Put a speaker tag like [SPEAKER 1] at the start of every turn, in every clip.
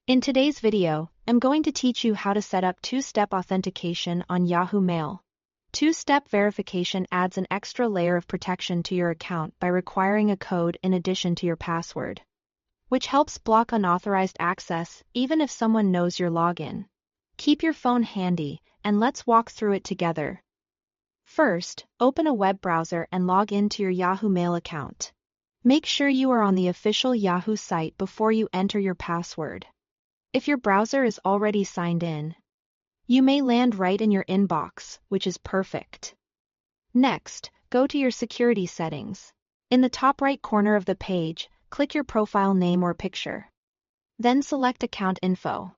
[SPEAKER 1] In today's video, I'm going to teach you how to set up two-step authentication on Yahoo Mail. Two-step verification adds an extra layer of protection to your account by requiring a code in addition to your password, which helps block unauthorized access even if someone knows your login. Keep your phone handy, and let's walk through it together. First, open a web browser and log into your Yahoo Mail account. Make sure you are on the official Yahoo site before you enter your password. If your browser is already signed in, you may land right in your inbox, which is perfect. Next, go to your security settings. In the top right corner of the page, click your profile name or picture. Then select Account Info.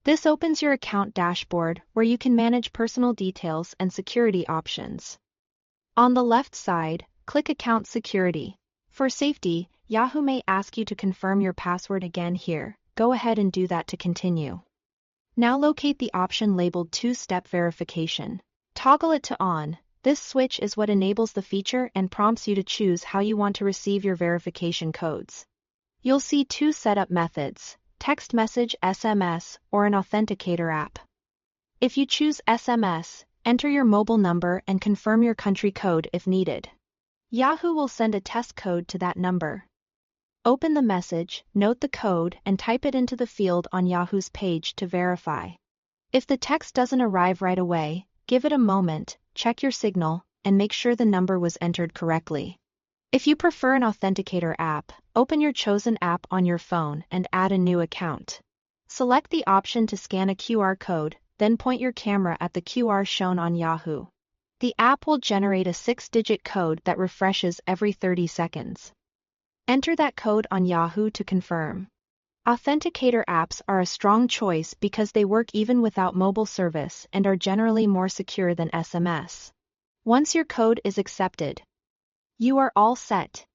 [SPEAKER 1] This opens your account dashboard where you can manage personal details and security options. On the left side, click Account Security. For safety, Yahoo may ask you to confirm your password again here. Go ahead and do that to continue. Now locate the option labeled Two-Step Verification. Toggle it to On. This switch is what enables the feature and prompts you to choose how you want to receive your verification codes. You'll see two setup methods: text message (SMS) or an authenticator app. If you choose SMS, enter your mobile number and confirm your country code if needed. Yahoo will send a test code to that number. Open the message, note the code, and type it into the field on Yahoo's page to verify. If the text doesn't arrive right away, give it a moment, check your signal, and make sure the number was entered correctly. If you prefer an authenticator app, open your chosen app on your phone and add a new account. Select the option to scan a QR code, then point your camera at the QR shown on Yahoo. The app will generate a 6-digit code that refreshes every 30 seconds. Enter that code on Yahoo to confirm. Authenticator apps are a strong choice because they work even without mobile service and are generally more secure than SMS. Once your code is accepted, you are all set.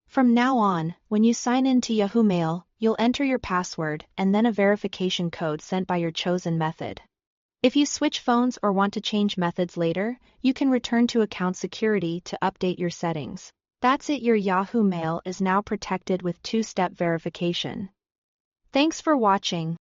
[SPEAKER 1] From now on, when you sign in to Yahoo Mail, you'll enter your password and then a verification code sent by your chosen method. If you switch phones or want to change methods later, you can return to Account Security to update your settings. That's it, your Yahoo Mail is now protected with two-step verification. Thanks for watching.